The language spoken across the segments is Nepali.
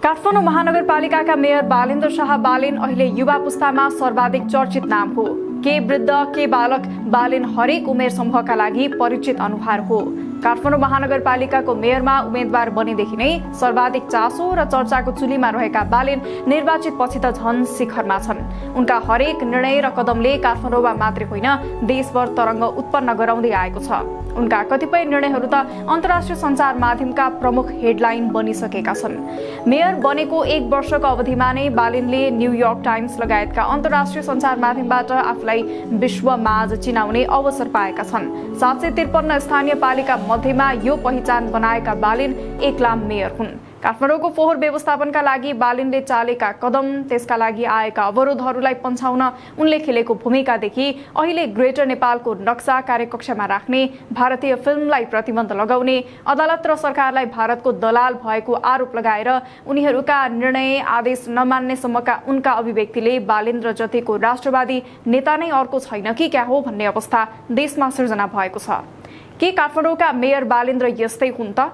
काठमाडौँ महानगरपालिकाका मेयर बालेन्द्र शाह बालेन अहिले युवा पुस्तामा सर्वाधिक चर्चित नाम हो। के वृद्ध के बालक, बालेन हरेक उमेर समूहका लागि परिचित अनुहार हो। काठमाडौँ महानगरपालिकाको मेयरमा उम्मेद्वार बनेदेखि नै सर्वाधिक चासो र चर्चाको चुलीमा रहेका बालेन निर्वाचित पछि त झन शिखरमा छन्। उनका हरेक निर्णय र कदमले काठमाडौँमा मात्रै होइन देशभर तरङ्ग उत्पन्न गराउँदै आएको छ। उनका कतिपय निर्णयहरू त अन्तर्राष्ट्रिय सञ्चार माध्यमका प्रमुख हेडलाइन बनिसकेका छन्। मेयर बनेको 1 वर्षको अवधिमा नै बालेनले न्युयोर्क टाइम्स लगायतका अन्तर्राष्ट्रिय सञ्चार माध्यमबाट आफूलाई विश्वमाझ चिनाउने अवसर पाएका छन्। 753 स्थानीय पालिका मध्येमा यो पहिचान बनाएका बालेन एकलाम मेयर हुन्। काठमाडौँको फोहोर व्यवस्थापनका लागि बालेनले चालेका कदम, त्यसका लागि आएका अवरोधहरूलाई पन्छाउन उनले खेलेको भूमिकादेखि अहिले ग्रेटर नेपालको नक्सा कार्यकक्षमा राख्ने, भारतीय फिल्मलाई प्रतिबन्ध लगाउने, अदालत र सरकारलाई भारतको दलाल भएको आरोप लगाएर उनीहरूका निर्णय आदेश नमान्नेसम्मका उनका अभिव्यक्तिले बालेन्द्र जतिको राष्ट्रवादी नेता नै अर्को छैन कि क्या हो भन्ने अवस्था देशमा सिर्जना भएको छ। के काठमाडौँका मेयर बालेन्द्र यस्तै हुन् त?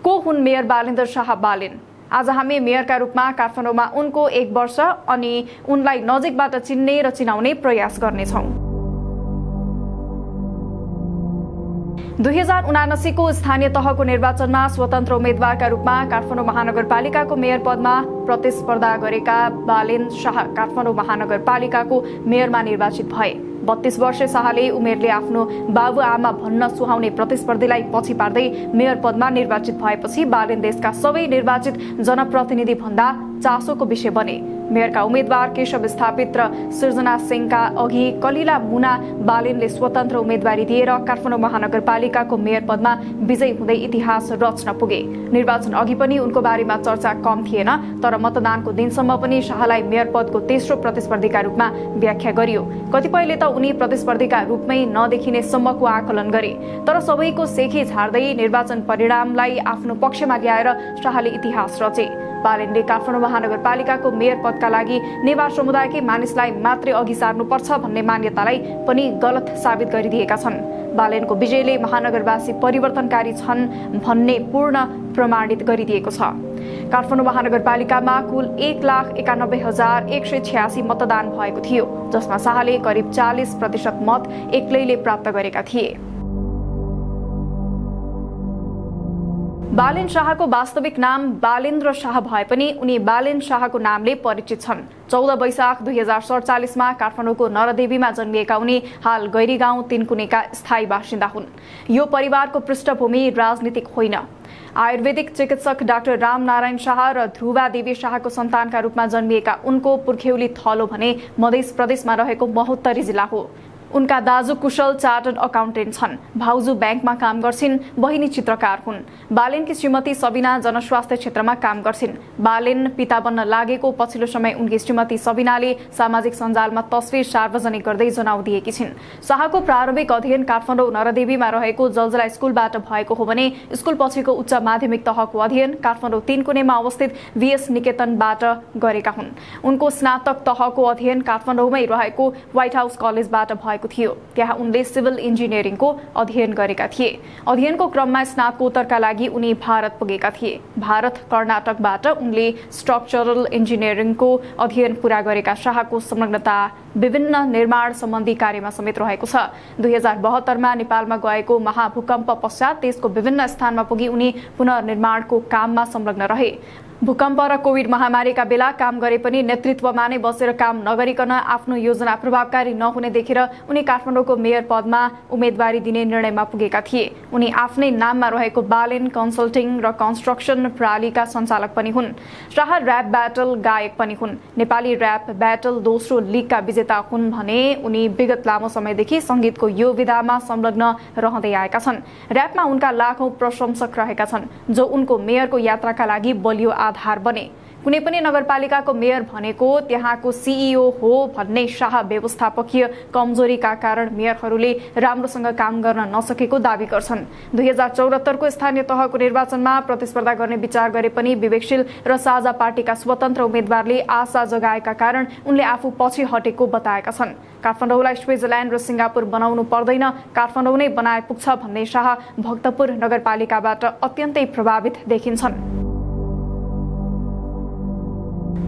को हुन् मेयर बालेन्द्र शाह बालेन? आज हामी मेयरका रूपमा काठमाडौँमा उनको 1 वर्ष अनि उनलाई नजिकबाट चिन्ने र चिनाउने प्रयास गर्नेछौँ। 2079 को स्थानीय तहको निर्वाचनमा स्वतन्त्र उम्मेद्वारका रूपमा काठमाडौँ महानगरपालिकाको मेयर पदमा प्रतिस्पर्धा गरेका बालेन शाह काठमाडौँ महानगरपालिकाको मेयरमा निर्वाचित भए। 32 वर्षे शाहले उमेरले आफ्नो बाबुआमा भन्न सुहाउने प्रतिस्पर्धीलाई पछि पार्दै मेयर पदमा निर्वाचित भएपछि बालेन देशका सबै निर्वाचित जनप्रतिनिधि भन्दा चासोको विषय बने। मेयरका उम्मेद्वार केशव स्थापित र सृजना सिंहका अघि कलिला मुना बालेनले स्वतन्त्र उम्मेदवारी दिएर काठमाडौँ महानगरपालिकाको मेयर पदमा विजयी हुँदै इतिहास रच्न पुगे। निर्वाचन अघि पनि उनको बारेमा चर्चा कम थिएन, तर मतदानको दिनसम्म पनि शाहलाई मेयर पदको तेस्रो प्रतिस्पर्धीका रूपमा व्याख्या गरियो। कतिपयले त उनी प्रतिस्पर्धीका रूपमै नदेखिने सम्मको आकलन गरे, तर सबैको सेखी झार्दै निर्वाचन परिणामलाई आफ्नो पक्षमा ल्याएर शाहले इतिहास रचे। बालेनले काठमाडौँ महानगरपालिकाको मेयर पदका लागि नेवार समुदायकै मानिसलाई मात्रै अघि सार्नुपर्छ भन्ने मान्यतालाई पनि गलत साबित गरिदिएका छन्। बालेनको विजयले महानगरवासी परिवर्तनकारी छन् भन्ने पूर्ण प्रमाणित गरिदिएको छ। काठमाडौँ महानगरपालिकामा कुल 1,91,186 मतदान भएको थियो, जसमा शाहले करिब 40% मत एक्लैले प्राप्त गरेका थिए। बालेन शाहको वास्तविक नाम बालेन्द्र शाह भए पनि उनी बालेन शाहको नामले परिचित छन्। 14 वैशाख 2047 मा काठमाडौँको नरदेवीमा जन्मिएका उनी हाल गैरी गाउँ तिनकुनेका स्थायी बासिन्दा हुन्। यो परिवारको पृष्ठभूमि राजनीतिक होइन। आयुर्वेदिक चिकित्सक डाक्टर रामनारायण शाह र ध्रुवा देवी शाहको सन्तानका रूपमा जन्मिएका उनको पुर्ख्यौली थलो भने मध्य प्रदेशमा रहेको महोत्तरी जिल्ला हो। उनका दाजु कुशल चार्टर्ड अकाउन्टेन्ट छन्, भाउजू ब्याङ्कमा काम गर्छिन्, बहिनी चित्रकार हुन्। बालेनकी श्रीमती सबिना जनस्वास्थ्य क्षेत्रमा काम गर्छिन्। बालेन पिता बन्न लागेको पछिल्लो समय उनकी श्रीमती सबिनाले सामाजिक सञ्जालमा तस्विर सार्वजनिक गर्दै जनाउ दिएकी छिन्। शाहको प्रारम्भिक अध्ययन काठमाडौँ नरदेवीमा रहेको जलजला स्कुलबाट भएको हो भने स्कुल पछिको उच्च माध्यमिक तहको अध्ययन काठमाडौँ तिनकुनेमा अवस्थित VS निकेतनबाट गरेका हुन्। उनको स्नातक तहको अध्ययन काठमाडौँमै रहेको व्हाइट हाउस कलेजबाट थियो। त्यहाँ उनले सिभिल इन्जिनियरिङको अध्ययन गरेका थिए। अध्ययनको क्रममा स्नातकोत्तरका लागि उनी भारत पुगेका थिए। भारत कर्नाटकबाट उनले स्ट्रक्चरल इन्जिनियरिङको अध्ययन पूरा गरेका शाहको संलग्नता विभिन्न निर्माण सम्बन्धी कार्यमा समेत रहेको छ। 2072 मा नेपालमा गएको महाभूकम्प पश्चात देशको विभिन्न स्थानमा पुगी उनी पुनर्निर्माणको काममा संलग्न रहे। भूकम्प र कोभिड महामारीका बेला काम गरे पनि नेतृत्वमा नै बसेर काम नगरिकन आफ्नो योजना प्रभावकारी नहुने देखेर उनी काठमाडौँको मेयर पदमा उम्मेदवारी दिने निर्णयमा पुगेका थिए। उनी आफ्नै नाममा रहेको बालेन कन्सल्टिङ र कन्स्ट्रक्सन प्रणालीका सञ्चालक पनि हुन्। शाह र्याप ब्याटल गायक पनि हुन्। नेपाली र्याप ब्याटल दोस्रो लिगका विजेता हुन् भने उनी विगत लामो समयदेखि संगीतको यो विधामा संलग्न रहँदै आएका छन्। र्यापमा उनका लाखौं प्रशंसक रहेका छन्, जो उनको मेयरको यात्राका लागि बलियो आधार बने। कुनै पनि नगरपालिकाको मेयर भनेको त्यहाँको CEO हो भन्ने शाह व्यवस्थापकीय कमजोरीका कारण मेयरहरूले राम्रोसँग काम गर्न नसकेको दावी गर्छन्। 2074 को स्थानीय तहको निर्वाचनमा प्रतिस्पर्धा गर्ने विचार गरे पनि विवेकशील र साझा पार्टीका स्वतन्त्र उम्मेदवारले आशा जगाएका कारण उनले आफू पछि हटेको बताएका छन्। काठमाडौँलाई स्विजरल्यान्ड र सिङ्गापुर बनाउनु पर्दैन, काठमाडौँ नै बनाए पुग्छ भन्ने शाह भक्तपुर नगरपालिकाबाट अत्यन्तै प्रभावित देखिन्छन्।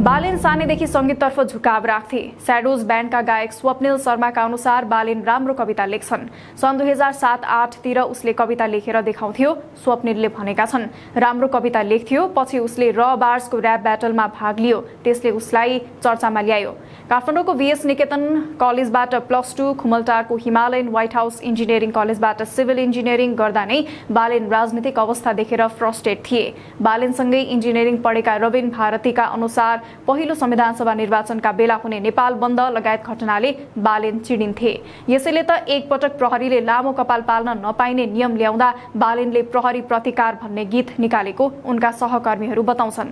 बालेन सानैदेखि संगीततर्फ झुकाव राख्थे। स्याडोज ब्यान्डका गायक स्वप्निल शर्माका अनुसार बालेन राम्रो कविता लेख्छन्। सन् 2007-08 तिर उसले कविता लेखेर देखाउँथ्यो। स्वप्निलले भनेका छन्, राम्रो कविता लेख्थ्यो। पछि उसले र बार्सको ऱ्याप ब्याटलमा भाग लियो। त्यसले उसलाई चर्चामा ल्यायो। काठमाडौँको VS निकेतन कलेजबाट +2, खुमलटारको हिमालयन व्हाइट हाउस इन्जिनियरिङ कलेजबाट सिभिल इन्जिनियरिङ गर्दा नै बालेन राजनीतिक अवस्था देखेर फ्रस्ट्रेट थिए। बालेनसँगै इन्जिनियरिङ पढेका रविन भारतीका अनुसार पहिलो संविधानसभा निर्वाचनका बेला हुने नेपाल बन्द लगायत घटनाले बालेन चिडिन्थे। यसैले त एकपटक प्रहरीले लामो कपाल पाल्न नपाइने नियम ल्याउँदा बालेनले प्रहरी प्रतिकार भन्ने गीत निकालेको उनका सहकर्मीहरू बताउँछन्।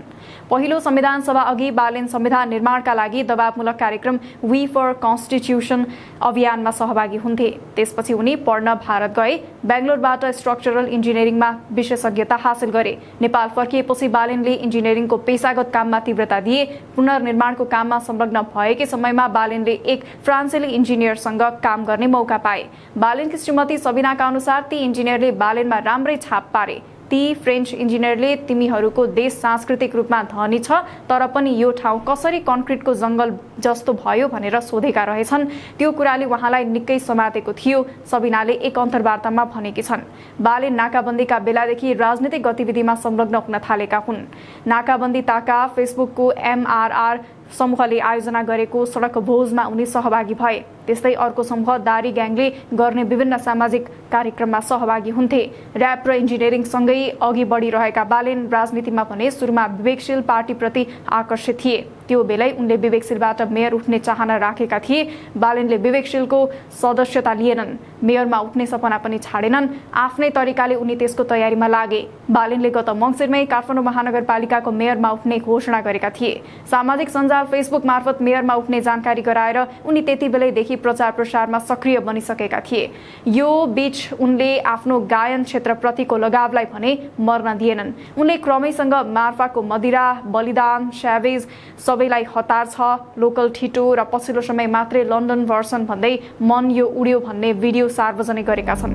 पहिलो संविधान सभा अघि बालेन संविधान निर्माणका लागि दबावमूलक कार्यक्रम वी फर कन्स्टिट्युसन अभियानमा सहभागी हुन्थे। त्यसपछि उनी पढ्न भारत गए। बेंगलोरबाट स्ट्रक्चरल इन्जिनियरिङमा विशेषज्ञता हासिल गरे। नेपाल फर्किएपछि बालेनले इन्जिनियरिङको पेशागत काममा तीव्रता दिए। पुनर्निर्माणको काममा संलग्न भएकै समयमा बालेनले एक फ्रान्सेली इन्जिनियरसँग काम गर्ने मौका पाए। बालेनकी श्रीमती सबिनाका अनुसार ती इन्जिनियरले बालेनमा राम्रै छाप पारे। ती फ्रेन्च इन्जिनियरले तिमीहरूको देश सांस्कृतिक रूपमा धनी छ, तर पनि यो ठाउँ कसरी कन्क्रिटको जंगल जस्तो भयो भनेर सोधेका रहेछन्। त्यो कुराले उहाँलाई निकै समातेको थियो, सबिनाले एक अन्तर्वार्तामा भनेकी छन्। बालेन नाकाबन्दीका बेलादेखि राजनीतिक गतिविधिमा संलग्न हुन थालेका हुन्। नाकाबन्दी ताका फेसबुकको MRR समूहले आयोजना गरेको सडक भोजमा उनी सहभागी भए। त्यस्तै अर्को समूह दारी ग्याङले गर्ने विभिन्न सामाजिक कार्यक्रममा सहभागी हुन्थे। र्याप र इन्जिनियरिङसँगै अघि बढिरहेका बालेन राजनीतिमा भने सुरुमा विवेकशील पार्टीप्रति आकर्षित थिए। त्यो बेलै उनले विवेकशीलबाट मेयर उठ्ने चाहना राखेका थिए। बालेनले विवेकशीलको सदस्यता लिएनन्। मेयरमा उठ्ने सपना पनि छाडेनन्। आफ्नै तरिकाले उनी त्यसको तयारीमा लागे। बालेनले गत मङ्सिरमै काठमाडौँ महानगरपालिकाको मेयरमा उठ्ने घोषणा गरेका थिए। सामाजिक सञ्जाल फेसबुक मार्फत मेयरमा उठ्ने जानकारी गराएर उनी त्यति बेलैदेखि प्रचार प्रसारमा सक्रिय बनिसकेका थिए। यो बीच उनले आफ्नो गायन क्षेत्रप्रतिको लगावलाई भने मर्न दिएनन्। उनले क्रमैसँग मार्फाको मदिरा, बलिदान, स्यावेज सबैलाई हतार छ, लोकल ठिटो र पछिल्लो समय मात्रै लन्डन भर्सन भन्दै मन यो उड्यो भन्ने भिडियो सार्वजनिक गरेका छन्।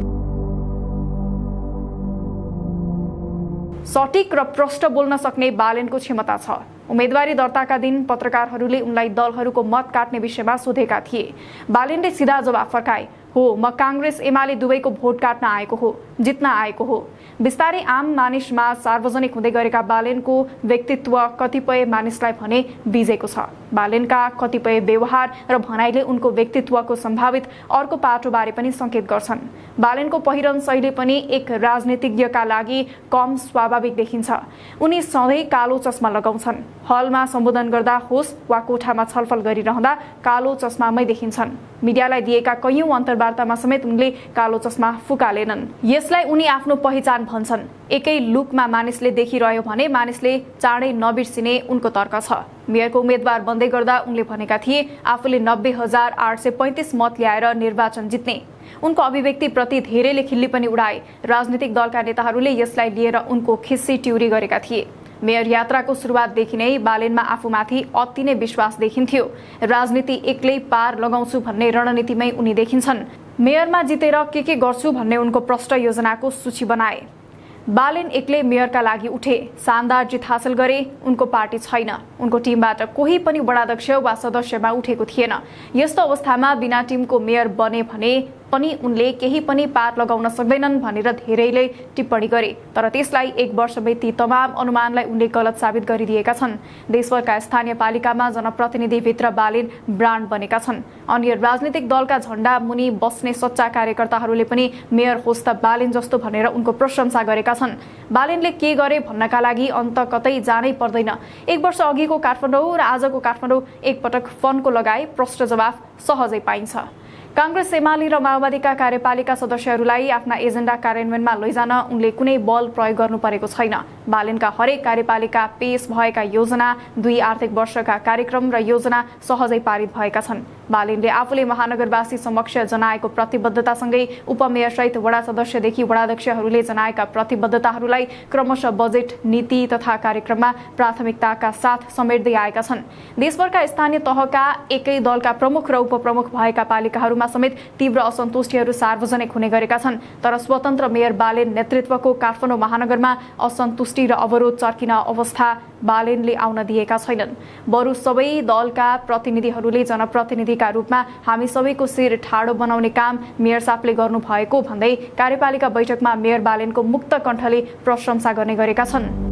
सटिक र प्रष्ट बोल्न सक्ने बालेनको क्षमता छ। उम्मेदवारी दर्ताका दिन पत्रकारहरूले उनलाई दलहरूको मत काट्ने विषयमा सोधेका थिए। बालेनले सिधा जवाफ फर्काए, हो म कांग्रेस एमाले दुवैको भोट काट्न आएको हो, जित्न आएको हो। बिस्तारै आम मानिसमा सार्वजनिक हुँदै गरेका बालेनको व्यक्तित्व कतिपय मानिसलाई भने बिजेको छ। बालेनका कतिपय व्यवहार र भनाइले उनको व्यक्तित्वको सम्भावित अर्को पाटोबारे पनि संकेत गर्छन्। बालेनको पहिरन शैली पनि एक राजनीतिज्ञका लागि कम स्वाभाविक देखिन्छ। उनी सधैँ कालो चस्मा लगाउँछन्। हलमा सम्बोधन गर्दा होस् वा कोठामा छलफल गरिरहँदा कालो चस्मामै देखिन्छन्। मिडियालाई दिएका कैयौं अन्तर्वार्तामा समेत उनले कालो चस्मा फुकालेनन्। यसलाई उनी आफ्नो पहिचान भन्छन्। एकै लुकमा मानिसले देखिरह्यो भने मानिसले चाँडै नबिर्सिने उनको तर्क छ। मेयरको उम्मेद्वार बन्दै गर्दा उनले भनेका थिए आफूले 90,835 मत ल्याएर निर्वाचन जित्ने। उनको अभिव्यक्तिप्रति धेरैले खिल्ली पनि उडाए। राजनीतिक दलका नेताहरूले यसलाई लिएर उनको खिस्सी ट्युरी गरेका थिए। मेयर यात्राको सुरुवातदेखि नै बालेनमा आफूमाथि अति नै विश्वास देखिन्थ्यो। राजनीति एक्लै पार लगाउँछु भन्ने रणनीतिमै उनी देखिन्छन्। मेयरमा जितेर के गर्छु भन्ने उनको प्रष्ट योजनाको सूची बनाए। बालेन एक्लै मेयरका लागि उठे, शानदार जित हासिल गरे। उनको पार्टी छैन। उनको टिमबाट कोही पनि वडाध्यक्ष वा सदस्यमा उठेको थिएन। यस्तो अवस्थामा बिना टिमको मेयर बने भने पनि उनले केही पनि पार लगाउन सक्दैनन् भनेर धेरैले टिप्पणी गरे। तर त्यसलाई एक वर्षमै ती तमाम अनुमानलाई उनले गलत साबित गरिदिएका छन्। देशभरका स्थानीय पालिकामा जनप्रतिनिधिभित्र बालेन ब्रान्ड बनेका छन्। अन्य राजनीतिक दलका झण्डा मुनि बस्ने सच्चा कार्यकर्ताहरूले पनि मेयर होस् त बालेन जस्तो भनेर उनको प्रशंसा गरेका छन्। बालेनले के गरे भन्नका लागि अन्त कतै जानै पर्दैन। एक वर्ष अघिको काठमाडौँ र आजको काठमाडौँ एकपटक फनको लगाए प्रष्ट जवाफ सहजै पाइन्छ। कांग्रेस एमाले र माओवादीका कार्यपालिका सदस्यहरूलाई आफ्ना एजेन्डा कार्यान्वयनमा लैजान उनले कुनै बल प्रयोग गर्नु परेको छैन। बालेनका हरेक कार्यपालिका पेश भएका योजना, 2 आर्थिक वर्षका कार्यक्रम र योजना सहजै पारित भएका छन्। बालेनले आफूले महानगरवासी समक्ष जनाएको प्रतिबद्धतासँगै उपमेयरसहित वडा सदस्यदेखि वडाध्यक्षहरूले जनाएका प्रतिबद्धताहरूलाई क्रमशः बजेट, नीति तथा कार्यक्रममा प्राथमिकताका साथ समेट्दै आएका छन्। देशभरका स्थानीय तहका एकै दलका प्रमुख र उपप्रमुख भएका पालिकाहरूमा समेत तीव्र असन्तुष्टिहरू सार्वजनिक हुने गरेका छन्। तर स्वतन्त्र मेयर बालेन नेतृत्वको काठमाडौँ महानगरमा असन्तुष्टि असन्तुष्टि र अवरोध चर्किन अवस्था बालेनले आउन दिएका छैनन्। बरु सबै दलका प्रतिनिधिहरूले जनप्रतिनिधिका रूपमा हामी सबैको शिर ठाडो बनाउने काम मेयर साहबले गर्नुभएको भन्दै कार्यपालिका बैठकमा मेयर बालेनको मुक्त कण्ठले प्रशंसा गर्ने गरेका छन्।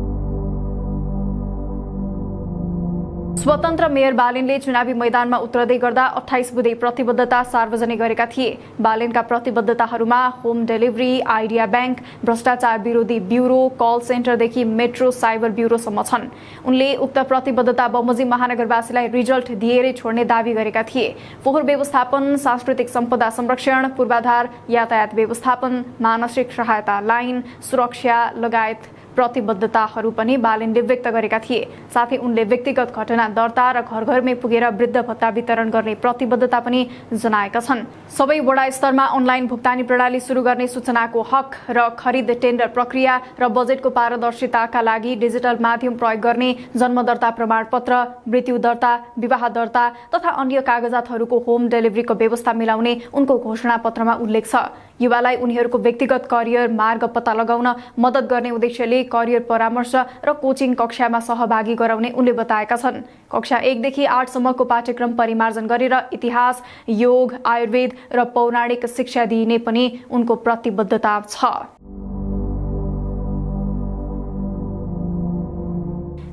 स्वतन्त्र मेयर बालेनले चुनावी मैदानमा उत्रदै गर्दा 28 बुँदे प्रतिबद्धता सार्वजनिक गरेका थिए। बालेनका प्रतिबद्धताहरूमा होम डेलिभरी, आइडिया बैंक, भ्रष्टाचार विरोधी ब्युरो, कल सेन्टरदेखि मेट्रो साइबर ब्युरोसम्म छन्। उनले उक्त प्रतिबद्धता बमोजिम महानगरवासीलाई रिजल्ट दिएरै छोड्ने दावी गरेका थिए। फोहोर व्यवस्थापन, सांस्कृतिक सम्पदा संरक्षण, पूर्वाधार, यातायात व्यवस्थापन, मानसिक सहायता लाइन, सुरक्षा लगायत प्रतिबद्धताहरू पनि बालेनले व्यक्त गरेका थिए। साथै उनले व्यक्तिगत घटना दर्ता र घर घरमै पुगेर वृद्ध भत्ता वितरण गर्ने प्रतिबद्धता पनि जनाएका छन्। सबै वडा स्तरमा अनलाइन भुक्तानी प्रणाली सुरु गर्ने सूचनाको हक र खरिद टेन्डर प्रक्रिया र बजेटको पारदर्शिताका लागि डिजिटल माध्यम प्रयोग गर्ने, जन्म दर्ता प्रमाणपत्र, मृत्यु दर्ता, विवाह दर्ता तथा अन्य कागजातहरूको होम डेलिभरीको व्यवस्था मिलाउने उनको घोषणापत्रमा उल्लेख छ। युवालाई उनीहरूको व्यक्तिगत करियर मार्ग पत्ता लगाउन मद्दत गर्ने उद्देश्यले करियर परामर्श र कोचिङ कक्षामा सहभागी गराउने उनले बताएका छन्। कक्षा 1 देखि 8 सम्मको पाठ्यक्रम परिमार्जन गरेर इतिहास, योग, आयुर्वेद र पौराणिक शिक्षा दिइने पनि उनको प्रतिबद्धता छ।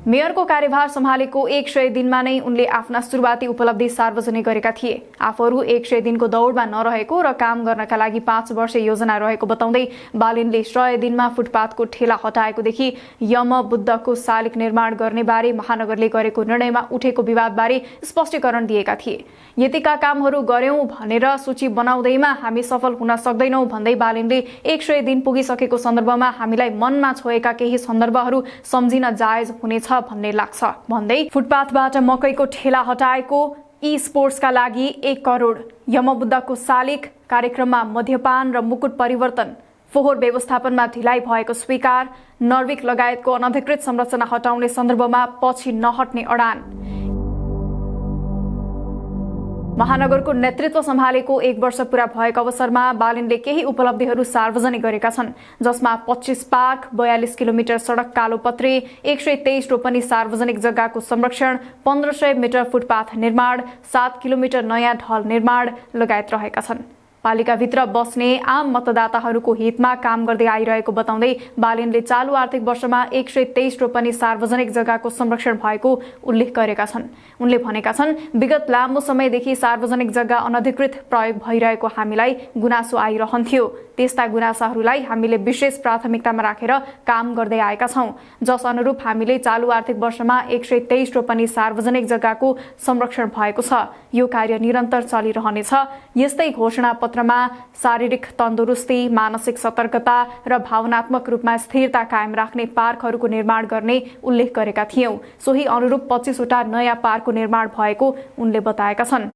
मेयरको कार्यभार सम्हालेको 100 दिनमा नै उनले आफ्ना सुरुवाती उपलब्धि सार्वजनिक गरेका थिए। आफूहरू 100 दिनको दौडमा नरहेको र काम गर्नका लागि 5 वर्ष योजना रहेको बताउँदै बालेनले 100 दिनमा फुटपाथको ठेला हटाएकोदेखि यम बुद्धको शालिग निर्माण गर्ने बारे महानगरले गरेको निर्णयमा उठेको विवादबारे स्पष्टीकरण दिएका थिए। यतिका कामहरू गर्यौं भनेर सूची बनाउँदैमा हामी सफल हुन सक्दैनौं भन्दै बालेनले 100 दिन पुगिसकेको सन्दर्भमा हामीलाई मनमा छोएका केही सन्दर्भहरू सम्झिन जायज हुनेछ भन्ने लाग्छ भन्दै फुटपाथबाट मकैको ठेला हटाएको, ई स्पोर्ट्सका लागि 1 करोड, यमबुद्धको शालिग कार्यक्रममा मद्यपान र मुकुट परिवर्तन, फोहोर व्यवस्थापनमा ढिलाइ भएको स्वीकार, नर्विक लगायतको अनधिकृत संरचना हटाउने सन्दर्भमा पछि नहट्ने अडान। महानगरको नेतृत्व सम्हालेको 1 वर्ष पूरा भएको अवसरमा बालेनले केही उपलब्धिहरू सार्वजनिक गरेका छन्, जसमा 25 पार्क, 42 किलोमिटर सडक कालोपत्री, 123 रोपनी सार्वजनिक जग्गाको संरक्षण, 1500 मिटर फुटपाथ निर्माण, 7 किलोमिटर नयाँ ढल निर्माण लगायत रहेका छन्। पालिकाभित्र बस्ने आम मतदाताहरूको हितमा काम गर्दै आइरहेको बताउँदै बालेनले चालु आर्थिक वर्षमा 123 रोपनी सार्वजनिक जग्गाको संरक्षण भएको उल्लेख गरेका छन्। उनले भनेका छन्, विगत लामो समयदेखि सार्वजनिक जग्गा अनधिकृत प्रयोग भइरहेको हामीलाई गुनासो आइरहन्थ्यो। त्यस्ता गुनासाहरूलाई हामीले विशेष प्राथमिकतामा राखेर काम गर्दै आएका छौं, जस अनुरूप हामीले चालु आर्थिक वर्षमा 123 रोपनी सार्वजनिक जग्गाको संरक्षण भएको छ। यो कार्य निरन्तर चलिरहनेछ। यस्तै घोषणा पत्रमा शारीरिक तन्दुरुस्ती, मानसिक सतर्कता र भावनात्मक रूपमा स्थिरता कायम राख्ने पार्कहरूको निर्माण गर्ने उल्लेख गरेका थियौं। सोही अनुरूप 25 वटा नयाँ पार्कको निर्माण भएको उनले बताएका छन्।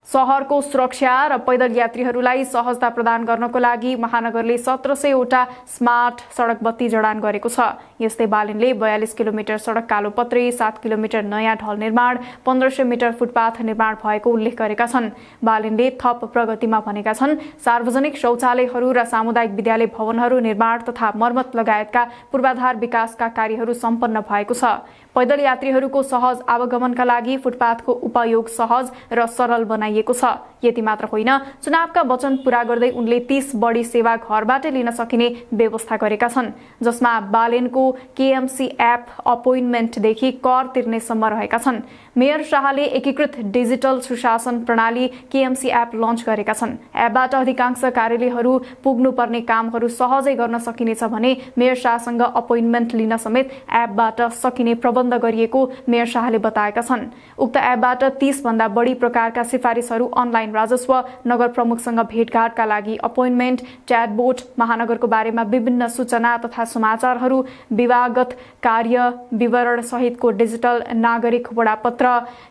शहरको सुरक्षा र पैदल यात्रीहरूलाई सहजता प्रदान गर्नको लागि महानगरले 1700 वटा स्मार्ट सडक बत्ती जडान गरेको छ। यस्तै बालेनले 42 किलोमिटर सडक कालोपत्री, 7 किलोमिटर नयाँ ढल निर्माण, 1500 मिटर फुटपाथ निर्माण भएको उल्लेख गरेका छन्। बालेनले थप प्रगतिमा भनेका छन्, सार्वजनिक शौचालयहरू र सामुदायिक विद्यालय भवनहरू निर्माण तथा मर्मत लगायतका पूर्वाधार विकासका कार्यहरू सम्पन्न भएको छ। पैदल यात्रीहरूको सहज आवागमनका लागि फुटपाथको उपयोग सहज र सरल बनाइएको छ। यति मात्र होइन, चुनावका वचन पूरा गर्दै उनले 30 बढी सेवा घरबाटै लिन सकिने व्यवस्था गरेका छन्, जसमा बालेनको केएमसी एप अपोइन्टमेन्टदेखि कर तिर्नेसम्म रहेका छन्। मेयर शाहले एकीकृत डिजिटल सुशासन प्रणाली केएमसी एप लन्च गरेका छन्। एपबाट अधिकांश कार्यालयहरू पुग्नुपर्ने कामहरू सहजै गर्न सकिनेछ भने मेयर शाहसँग अपोइन्टमेन्ट लिन समेत एपबाट सकिने प्रबन्ध गरिएको मेयर शाहले बताएका छन्। उक्त एपबाट 30 भन्दा बढी प्रकारका सिफारिसहरू अनलाइन राजस्व, नगर प्रमुखसँग भेटघाटका लागि अपोइन्टमेन्ट, च्याटबोट, महानगरको बारेमा विभिन्न सूचना तथा समाचारहरू, विभागत कार्य विवरण सहितको डिजिटल नागरिक वडापत्र,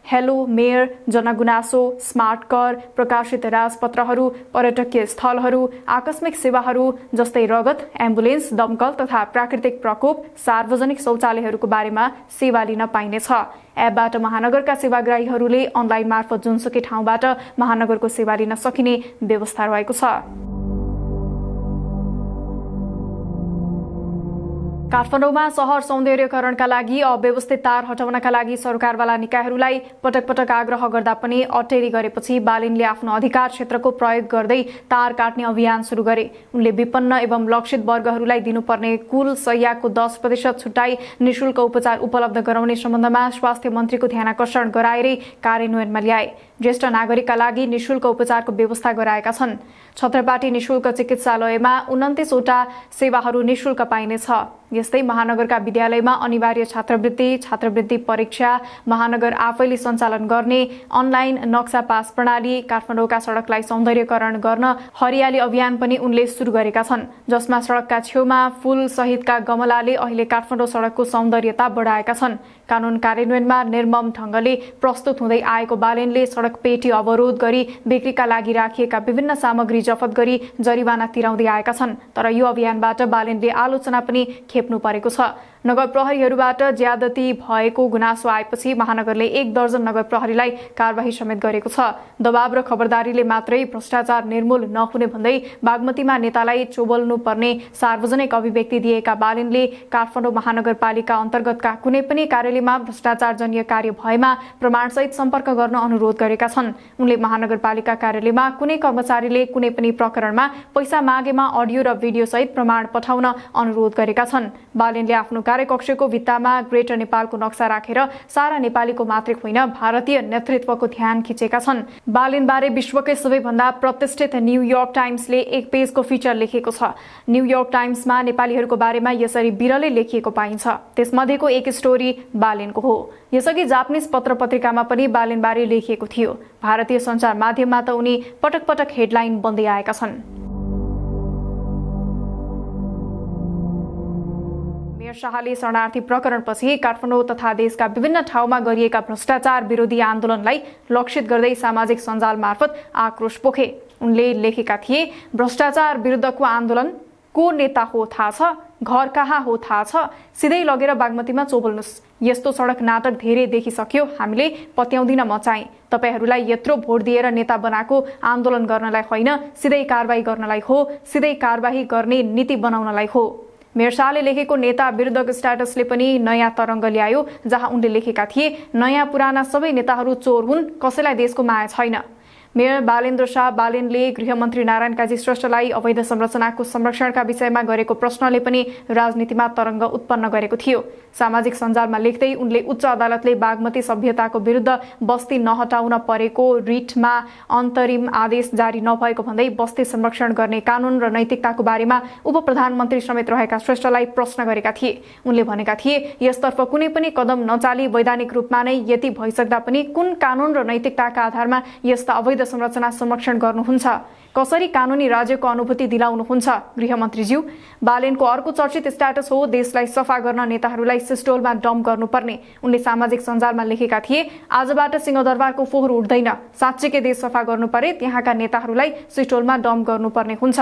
हेलो मेयर, जनगुनासो, स्मार्ट कर, प्रकाशित राजपत्रहरू, पर्यटकीय स्थलहरू, आकस्मिक सेवाहरू जस्तै रगत, एम्बुलेन्स, दमकल तथा प्राकृतिक प्रकोप, सार्वजनिक शौचालयहरूको बारेमा सेवा लिन पाइनेछ। एपबाट महानगरका सेवाग्राहीहरूले अनलाइन मार्फत जुनसुकै ठाउँबाट महानगरको सेवा लिन सकिने व्यवस्था रहेको छ। काठमाडौँमा शहर सौन्दर्यकरणका लागि अव्यवस्थित तार हटाउनका लागि सरकारवाला निकायहरूलाई पटक पटक आग्रह गर्दा पनि अटेरी गरेपछि बालिनले आफ्नो अधिकार क्षेत्रको प्रयोग गर्दै तार काट्ने अभियान सुरु गरे। उनले विपन्न एवं लक्षित वर्गहरूलाई दिनुपर्ने कुल शय्याको 10% छुट्टाई निशुल्क उपचार उपलब्ध गराउने सम्बन्धमा स्वास्थ्य मन्त्रीको ध्यानाकर्षण गराएरै कार्यान्वयनमा ल्याए। ज्येष्ठ नागरिकका लागि निशुल्क उपचारको व्यवस्था गराएका छन्। छत्रपाटी निशुल्क चिकित्सालयमा 29 वटा सेवाहरू निशुल्क पाइनेछ। यस्तै महानगरका विद्यालयमा अनिवार्य छात्रवृत्ति परीक्षा, महानगर आफैले सञ्चालन गर्ने अनलाइन नक्सा पास प्रणाली, काठमाडौँका सडकलाई सौन्दर्यकरण गर्न हरियाली अभियान पनि उनले सुरु गरेका छन्, जसमा सडकका छेउमा फूल सहितका गमलाले अहिले काठमाडौँ सडकको सौन्दर्यता बढाएका छन्। कानून कार्यान्वयनमा निर्मम ढंगले प्रस्तुत हुँदै आएको बालिनले सडक पेटी अवरोध गरी बिक्रीका लागि राखिएका विभिन्न सामग्री जफत गरी जरिवाना तिराउँदै आएका छन्। तर यो अभियानबाट बालिनले आलोचना पनि खेप्नु परेको छ। नगर प्रहरीहरूबाट ज्यादती भएको गुनासो आएपछि महानगरले 1 दर्जन नगर प्रहरीलाई कारबाही समेत गरेको छ। दबाव र खबरदारीले मात्रै भ्रष्टाचार निर्मूल नहुने भन्दै बागमतीमा नेतालाई चोबल्नु पर्ने सार्वजनिक अभिव्यक्ति दिएका बालिनले काठमाडौँ महानगरपालिका अन्तर्गतका कुनै पनि कार्यालयमा भ्रष्टाचारजन्य कार्य भएमा प्रमाणसहित सम्पर्क गर्न अनुरोध गरेका छन्। उनले महानगरपालिका कार्यालयमा कुनै कर्मचारीले कुनै पनि प्रकरणमा पैसा मागेमा अडियो र भिडियो सहित प्रमाण पठाउन अनुरोध गरेका छन्। बालिनले आफ्नो कार्यकक्षको भित्तामा ग्रेटर नेपालको नक्सा राखेर सारा नेपालीको मात्रै होइन भारतीय नेतृत्वको ध्यान खिचेका छन्। बालिनबारे विश्वकै सबैभन्दा प्रतिष्ठित न्यूयोर्क टाइम्सले 1 पेजको फिचर लेखेको छ। न्यूयोर्क टाइम्समा नेपालीहरूको बारेमा यसरी बिरलै लेखिएको पाइन्छ। त्यसमध्येको एक स्टोरी बालिनको हो। यसअघि जापानिज पत्र पत्रिकामा पनि बालिनबारे लेखिएको थियो। भारतीय सञ्चार माध्यममा त उनी पटक पटक हेडलाइन बन्दै आएका छन्। मेयर शाहले शरणार्थी प्रकरणपछि काठमाडौँ तथा देशका विभिन्न ठाउँमा गरिएका भ्रष्टाचार विरोधी आन्दोलनलाई लक्षित गर्दै सामाजिक सञ्जाल मार्फत आक्रोश पोखे। उनले लेखेका थिए, भ्रष्टाचार विरुद्धको आन्दोलन को नेता हो थाहा छ, घर कहाँ हो थाहा छ, सिधै लगेर बागमतीमा चोबल्नुस्। यस्तो सडक नाटक धेरै देखिसक्यो, हामीले पत्याउँदिन मचाए। तपाईहरूलाई यत्रो भोट दिएर नेता बनाएको आन्दोलन गर्नलाई होइन, सिधै कारबाही गर्नलाई हो, सिधै कारबाही गर्ने नीति बनाउनलाई हो। मेयर शाहले लेखेको नेता विरुद्धको स्ट्याटसले पनि नयाँ तरङ्ग ल्यायो, जहाँ उनले लेखेका थिए, नयाँ पुराना सबै नेताहरू चोर हुन्, कसैलाई देशको माया छैन। मेयर बालेन्द्र शाह बालिनले गृहमन्त्री नारायण काजी श्रेष्ठलाई अवैध संरचनाको संरक्षणका विषयमा गरेको प्रश्नले पनि राजनीतिमा तरङ्ग उत्पन्न गरेको थियो। सामाजिक सञ्जालमा लेख्दै उनले उच्च अदालतले बागमती सभ्यताको विरुद्ध बस्ती नहटाउन परेको रिटमा अन्तरिम आदेश जारी नभएको भन्दै बस्ती संरक्षण गर्ने कानून र नैतिकताको बारेमा उपप्रधानमन्त्री समेत रहेका श्रेष्ठलाई प्रश्न गरेका थिए। उनले भनेका थिए, यसतर्फ कुनै पनि कदम नचाली वैधानिक रूपमा नै यति भइसक्दा पनि कुन कानून र नैतिकताका आधारमा यस्ता अवैध संरचना संरक्षण गर्नुहुन्छ? कसरी कानूनी राज्यको अनुभूति दिलाउनुहुन्छ? गृहमन्त्रीज्यू, बालिनको अर्को चर्चित स्ट्याटस हो देशलाई सफा गर्न नेताहरूलाई सिस्टोलमा डम्प गर्नुपर्ने। उनले सामाजिक सञ्जालमा लेखेका थिए, आजबाट सिंहदरबारको फोहोर उठ्दैन, साँच्चैकै देश सफा गर्नु परे त्यहाँका नेताहरूलाई सिस्टोलमा डम्प गर्नुपर्ने हुन्छ।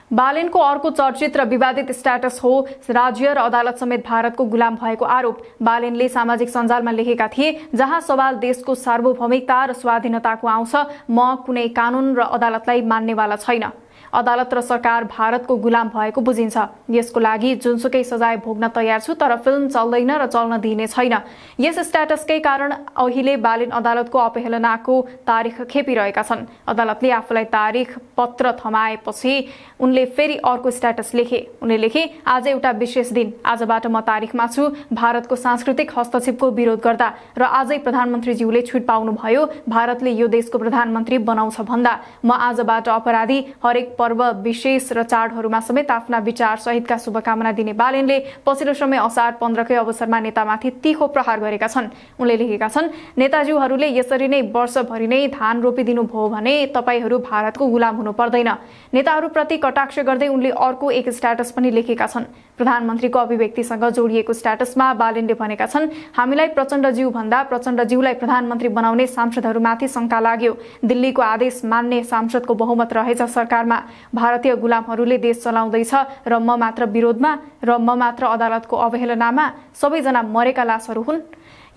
बालिनको अर्को चर्चित र विवादित स्ट्याटस हो राज्य र अदालत समेत भारतको गुलाम भएको आरोप। बालिनले सामाजिक सञ्जालमा लेखेका थिए, जहाँ सवाल देशको सार्वभौमिकता र स्वाधीनताको आउँछ, म कुनै कानून र अदालतलाई मान्नेवाला छैन। अदालत र सरकार भारतको गुलाम भएको बुझिन्छ। यसको लागि जुनसुकै सजाय भोग्न तयार छु, तर फिल्म चल्दैन र चल्न दिने छैन। यस स्ट्याटसकै कारण अहिले बालिन अदालतको अपहेलनाको तारिख खेपिरहेका छन्। अदालतले आफूलाई तारिख पत्र थमाएपछि उनले फेरि अर्को स्ट्याटस लेखे। उनले लेखे, आज एउटा विशेष दिन, आजबाट म तारिखमा छु भारतको सांस्कृतिक हस्तक्षेपको विरोध गर्दा, र आजै प्रधानमन्त्रीज्यूले छुट पाउनुभयो भारतले यो देशको प्रधानमन्त्री बनाउँछ भन्दा। म आजबाट अपराधी, हरेक पर्व विशेष र चाडहरूमा समेत आफ्ना विचार सहितका शुभकामना दिने बालिनले पछिल्लो समय असार 15कै अवसरमा नेतामाथि तीखो प्रहार गरेका छन्। उनले लेखेका छन्, नेताज्यूहरूले यसरी नै वर्षभरि नै धान रोपिदिनु भयो भने तपाईहरू भारतको गुलाम हुनु पर्दैन। नेताहरूप्रति कटाक्ष गर्दै उनले अर्को एक स्ट्याटस पनि लेखेका छन्। प्रधानमन्त्रीको अभिव्यक्तिसँग जोडिएको स्ट्याटसमा बालिनले भनेका छन्, हामीलाई प्रचण्डज्यू भन्दा प्रचण्डज्यूलाई प्रधानमन्त्री बनाउने सांसदहरूमाथि शङ्का लाग्यो। दिल्लीको आदेश मान्ने सांसदको बहुमत रहेछ सरकारमा। भारतीय गुलामहरूले देश चलाउँदैछ र म मात्र विरोधमा, र म मात्र अदालतको अवहेलनामा, सबैजना मरेका लासहरू हुन्।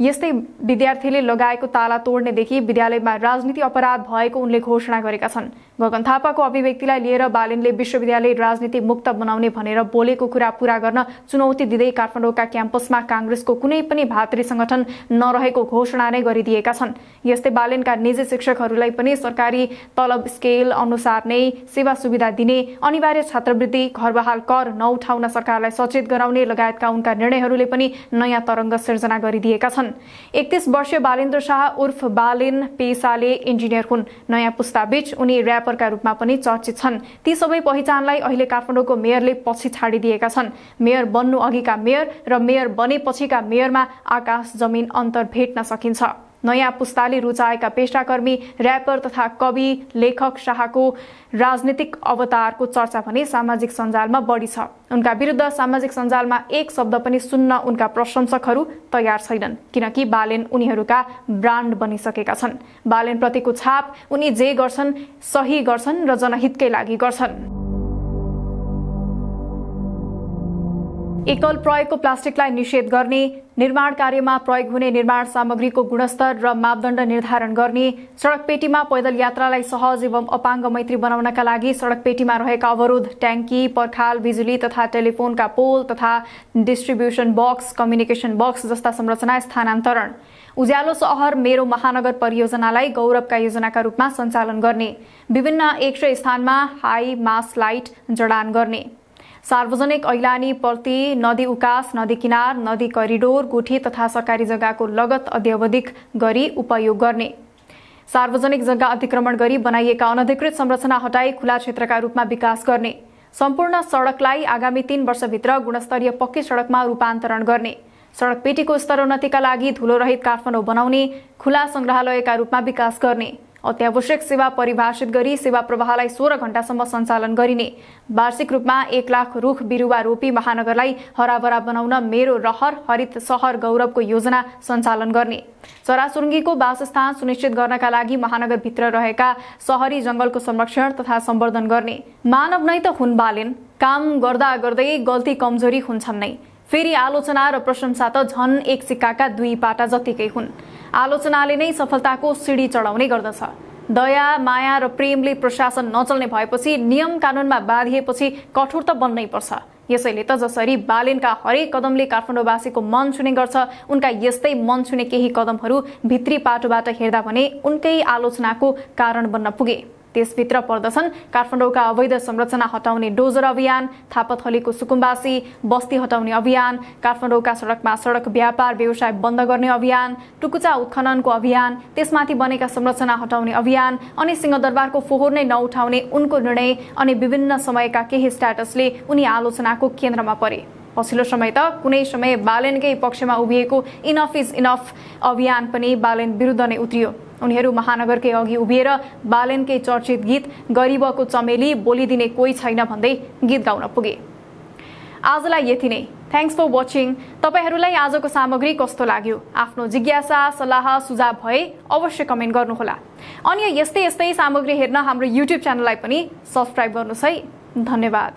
यस्तै विद्यार्थीले लगाएको ताला तोड्नेदेखि विद्यालयमा राजनीति अपराध भएको उनले घोषणा गरेका छन्। गगन थापाको अभिव्यक्तिलाई लिएर बालेनले विश्वविद्यालय राजनीति मुक्त बनाउने भनेर बोलेको कुरा पूरा गर्न चुनौती दिँदै काठमाडौँका क्याम्पसमा कांग्रेसको कुनै पनि भातृ संगठन नरहेको घोषणा नै गरिदिएका छन्। यस्तै बालेनका निजी शिक्षकहरूलाई पनि सरकारी तलब स्केल अनुसार नै सेवा सुविधा दिने, अनिवार्य छात्रवृत्ति, घरबहाल कर नउठाउन सरकारलाई सचेत गराउने लगायतका उनका निर्णयहरूले पनि नयाँ तरङ्ग सिर्जना गरिदिएका छन्। 31 वर्षीय बालेन्द्र शाह उर्फ बालेन पेसाले इन्जिनियर हुन्। नयाँ पुस्ताबीच उनी र्यापरका रूपमा पनि चर्चित छन्। ती सबै पहिचानलाई अहिले काठमाडौँको मेयरले पछि छाडिदिएका छन्। मेयर बन्नु अघिका मेयर र मेयर बनेपछिका मेयरमा आकाश जमिन अन्तर भेट्न सकिन्छ। नयाँ पुस्ताले रुचाएका पेशाकर्मी र्यापर तथा कवि लेखक शाहको राजनीतिक अवतारको चर्चा भने सामाजिक सञ्जालमा बढी छ। उनका विरुद्ध सामाजिक सञ्जालमा एक शब्द पनि सुन्न उनका प्रशंसकहरू तयार छैनन्, किनकि बालेन उनीहरूका ब्रान्ड बनिसकेका छन्। बालेन प्रतिको छाप उनी जे गर्छन् सही गर्छन् र जनहितकै लागि गर्छन्। एकल प्रयोगको प्लास्टिकलाई निषेध गर्ने, निर्माण कार्यमा प्रयोग हुने निर्माण सामग्रीको गुणस्तर र मापदण्ड निर्धारण गर्ने, सडक पेटीमा पैदल यात्रालाई सहज एवं अपाङ्ग मैत्री बनाउनका लागि सडक पेटीमा रहेका अवरोध, ट्याङ्की, पर्खाल, बिजुली तथा टेलिफोनका पोल तथा डिस्ट्रिब्युसन बक्स, कम्युनिकेसन बक्स जस्ता संरचना स्थानान्तरण, उज्यालो सहर मेरो महानगर परियोजनालाई गौरवका योजनाका रूपमा सञ्चालन गर्ने, विभिन्न 100 स्थानमा हाई मास लाइट जडान गर्ने, सार्वजनिक ऐलानी प्रति नदी उकास, नदी किनार, नदी करिडोर, गुठी तथा सरकारी जग्गाको लगत अध्यवधिक गरी उपयोग गर्ने, सार्वजनिक जग्गा अतिक्रमण गरी बनाइएका अनधिकृत संरचना हटाई खुला क्षेत्रका रूपमा विकास गर्ने, सम्पूर्ण सडकलाई आगामी 3 वर्षभित्र गुणस्तरीय पक्की सडकमा रूपान्तरण गर्ने, सडक पेटीको स्तरोन्नतिका लागि धुलो रहित काठमाडौँ बनाउने, खुला संग्रहालयका रूपमा विकास गर्ने, अत्यावश्यक सेवा परिभाषित गरी सेवा प्रवाहलाई 16 घण्टासम्म सञ्चालन गरिने, वार्षिक रूपमा 1 लाख रुख बिरुवा रोपी महानगरलाई हराभरा बनाउन मेरो रहर हरित सहर गौरवको योजना सञ्चालन गर्ने, चराचुरुङ्गीको वासस्थान सुनिश्चित गर्नका लागि महानगरभित्र रहेका सहरी जंगलको संरक्षण तथा सम्वर्धन गर्ने। मानव नै त हुन् बालेन, काम गर्दा गर्दै गल्ती कमजोरी हुन्छन् नै। फेरि आलोचना र प्रशंसा त झन् एक सिक्काका 2 पाटा जतिकै हुन्। आलोचनाले नै सफलताको सिडी चढाउने गर्दछ। दया, माया र प्रेमले प्रशासन नचल्ने भएपछि, नियम कानूनमा बाधिएपछि कठोर त बन्नै पर्छ। यसैले त जसरी बालेनका हरेक कदमले काठमाडौँवासीको मन छुने गर्छ, उनका यस्तै मन छुने केही कदमहरू भित्री पाटोबाट हेर्दा भने उनकै आलोचनाको कारण बन्न पुगे। त्यसभित्र पर्दछन् काठमाडौँका अवैध संरचना हटाउने डोजर अभियान, थापाथलीको सुकुम्बासी, बस्ती हटाउने अभियान, काठमाडौँका सडकमा सडक व्यापार व्यवसाय बन्द गर्ने अभियान, टुकुचा उत्खननको अभियान, त्यसमाथि बनेका संरचना हटाउने अभियान अनि सिंहदरबारको फोहोर नै नउठाउने उनको निर्णय अनि विभिन्न समयका केही स्ट्याटसले उनी आलोचनाको केन्द्रमा परे। पछिल्लो समय त कुनै समय बालेनकै पक्षमा उभिएको इनफ इज इनफ अभियान पनि बालेन विरुद्ध नै उत्रियो। उनीहरू महानगरकै अघि उभिएर बालेनकै चर्चित गीत गरिबको चमेली बोलिदिने कोही छैन भन्दै गीत गाउन पुगे। आजलाई यति नै। Thanks for watching. तपाईहरूलाई आजको सामग्री कस्तो लाग्यो? आफ्नो जिज्ञासा, सल्लाह, सुझाव भए अवश्य कमेन्ट गर्नुहोला। अनि यस्तै सामग्री हेर्न हाम्रो युट्युब च्यानललाई पनि सब्स्क्राइब गर्नुहोस् है। धन्यवाद।